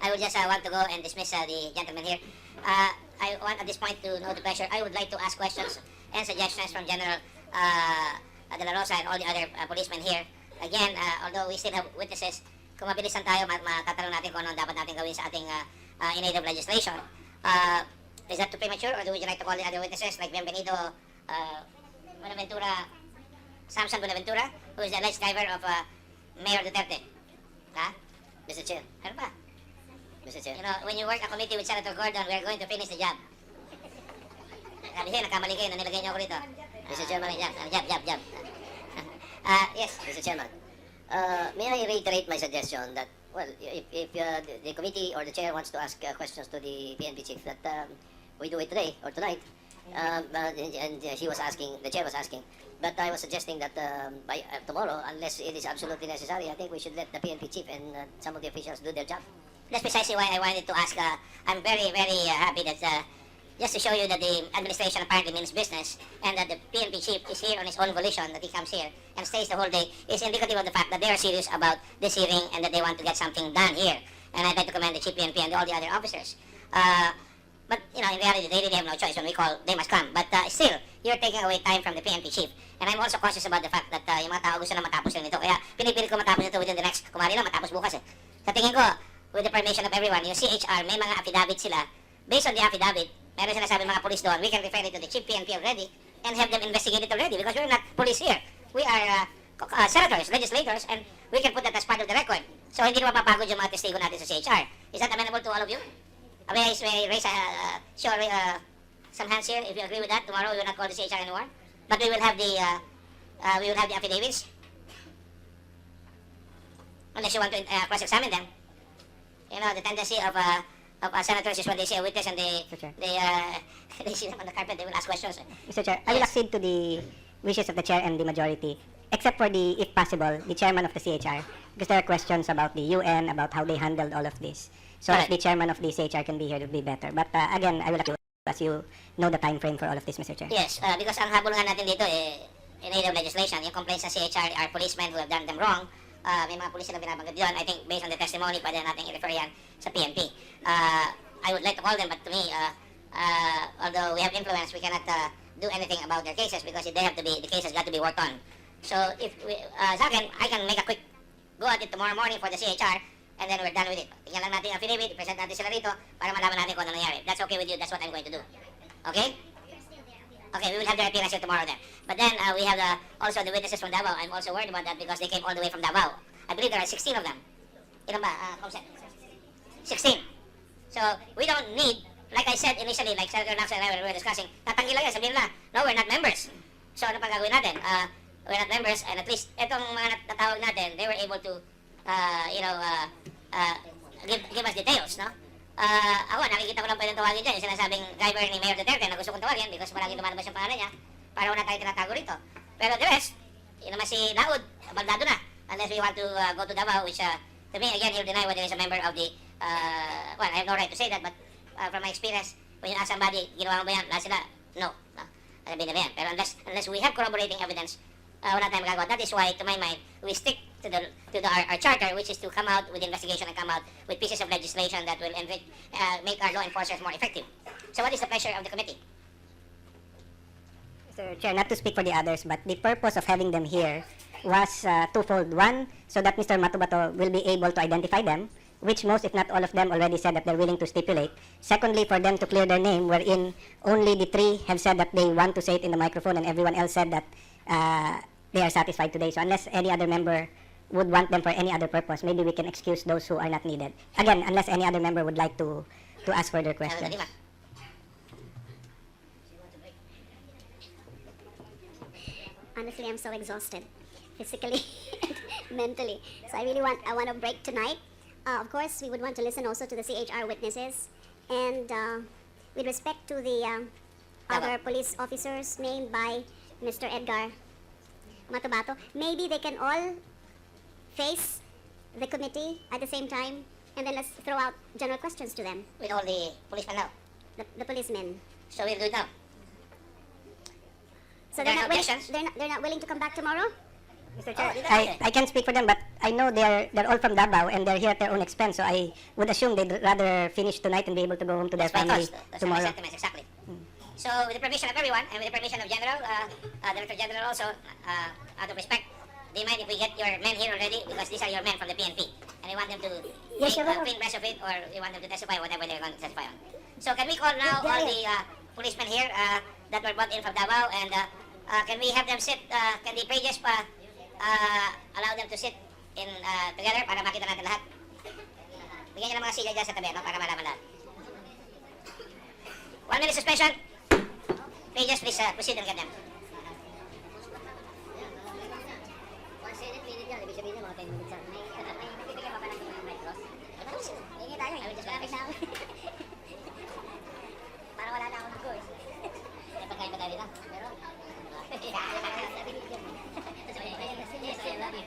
I would just want to go and dismiss the gentleman here. I want at this point to know the pleasure. I would like to ask questions and suggestions from General De La Rosa and all the other policemen here. Again, although we still have witnesses, kung mabilisan tayo, matatanong natin kung ano dapat natin gawin sa ating in aid of legislation. Is that too premature, or would you like to call the other witnesses like Bienvenido Buenaventura, Samson Buenaventura, who is the alleged driver of Mayor Duterte? Ha? Mr. Chair. Ano ba? Mr. Chair. You know, when you work a committee with Senator Gordon, we're going to finish the job. Sabi siya, nagkamali kayo, nilagay niyo ako rito. Mr. Chairman. Jab. Yes. Mr. Chairman. May I reiterate my suggestion that, well, if the committee or the chair wants to ask questions to the PNP chief, that we do it today or tonight. And she was asking, the chair was asking, but I was suggesting that by tomorrow, unless it is absolutely necessary, I think we should let the PNP chief and some of the officials do their job. That's precisely why I wanted to ask. I'm very, very happy that just to show you that the administration apparently means business and that the PNP chief is here on his own volition, that he comes here and stays the whole day, is indicative of the fact that they are serious about this hearing and that they want to get something done here. And I'd like to commend the chief PNP and all the other officers. But, you know, in reality, they really have no choice. When we call, they must come. But still, you're taking away time from the PNP chief. And I'm also conscious about the fact that yung mga tao gusto na matapos rin ito. Kaya pinipilit ko matapos ito within the next, kumari lang, matapos bukas eh. Sa tingin ko, with the permission of everyone, yung CHR, may mga affidavit sila. Based on the affidavit, meron sinasabi mga police doon, we can refer it to the chief PNP already and have them investigate it already because we're not police here. We are senators, legislators, and we can put that as part of the record. So hindi naman mapapagod yung mga testigo natin sa CHR. Is that amenable to all of you? May I raise some hands here if you agree with that. Tomorrow we will not call the CHR anymore, but we will have the affidavits. Unless you want to cross-examine them. You know, the tendency of senators is when they see a witness and they see them on the carpet, they will ask questions. Mr. Chair, I will accede to the wishes of the chair and the majority, except for the, if possible, the chairman of the CHR, because there are questions about the UN, about how they handled all of this. So if the chairman of the CHR can be here, it would be better. But again, I will accede as you know the time frame for all of this, Mr. Chair. Yes, because ang habol nga natin dito, in aid of legislation, yung complaints sa CHR are policemen who have done them wrong. May mga pulis na binabanggit yun. I think based on the testimony, pwede natin i-refer yan sa PNP. I would like to call them, but to me, although we have influence, we cannot do anything about their cases because they have to be, the case has got to be worked on. So if we, sa akin, I can make a quick go at it tomorrow morning for the CHR and then we're done with it. Tingnan lang natin yung affidavit, i-present natin sila rito para malaman natin kung ano nangyari. If that's okay with you, that's what I'm going to do. Okay? Okay, we will have their appearance here tomorrow then. But then we have also the witnesses from Davao. I'm also worried about that because they came all the way from Davao. I believe there are 16 of them. Ilan ba, Comsec? 16. So we don't need, like I said initially, like Senator Nax and I were discussing, tatanggi lang yan, sabihin nila, no, we're not members. So ano pang gagawin natin? We're not members, and at least itong mga natawag natin, they were able to, give us details, no? Ako, nakikita ko lang pwedeng tawagin dyan, yung sinasabing driver ni Mayor Duterte na gusto kong tawagin because palagi lumalabas yung pangalan niya para wala tayong tinatago rito. Pero the rest, yun naman si Laud, baldado na. Unless we want to go to Davao, which to me, again, he'll deny whether he's a member of the, well, I have no right to say that, but from my experience, when you ask somebody, ginawa mo ba yan? Lahat sila, no. Sabihin na ba yan? Pero unless we have corroborating evidence, wala tayong magagawa. That is why, to my mind, we stick to our charter, which is to come out with investigation and come out with pieces of legislation that will make our law enforcers more effective. So what is the pleasure of the committee? Mr. Chair, not to speak for the others, but the purpose of having them here was twofold. One, so that Mr. Matobato will be able to identify them, which most, if not all of them, already said that they're willing to stipulate. Secondly, for them to clear their name, wherein only the three have said that they want to say it in the microphone and everyone else said that they are satisfied today. So unless any other member would want them for any other purpose, maybe we can excuse those who are not needed. Again, unless any other member would like to ask further questions. Honestly, I'm so exhausted, physically and mentally. So I want a break tonight. Of course, we would want to listen also to the CHR witnesses. And with respect to the other police officers named by Mr. Edgar Matobato, maybe they can all face the committee at the same time, and then let's throw out general questions to them. With all the policemen now. The policemen. So we'll do it now. So There they're are not, no questions? they're not willing to come back tomorrow? Mr. Chair, Oh, did I can't speak for them, but I know they're all from Davao and they're here at their own expense. So I would assume they'd rather finish tonight and be able to go home to their That's my family thoughts. That's my tomorrow. sentiments, exactly. So, with the permission of everyone, and with the permission of General, Director General also, out of respect, do you mind if we get your men here already? Because these are your men from the PNP. And we want them to Yes, make Your a Honor. clean breast of it, or we want them to testify whatever they're going to testify on. So, can we call now all the policemen here that were brought in from Davao, and can we have them sit, can the pages allow them to sit in together para makita natin lahat? Bigyan nyo ng mga silya dyan sa tabi, no, para malaman lahat. 1 minute suspension. Pages, please proceed and get them. One Senate minute yan, ibig sabihin niya mga 10 minutes lang. May bibigyan pa ba ng micros? Hingi tayo. I will just Lapit na ako. Para wala na akong nag-course. May pagkain pa tayo dito. Pero, sabi ni Jen. Yes, I love you.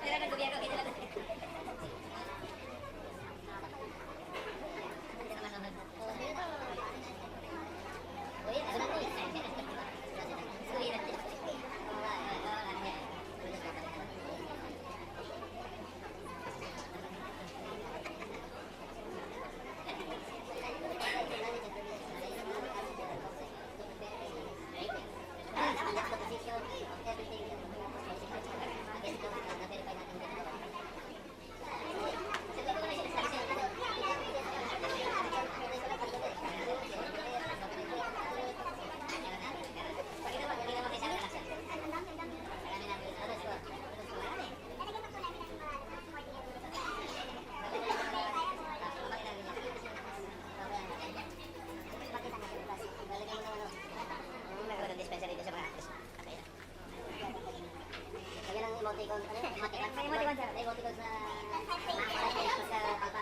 Pero ng gobyerno, kita lang. Dispensary dito sa mga artist. Okay. Lagyan ng emoticon, ano yun? Emoticon. May emoticon, sir. Emoticon sa... Sa papa.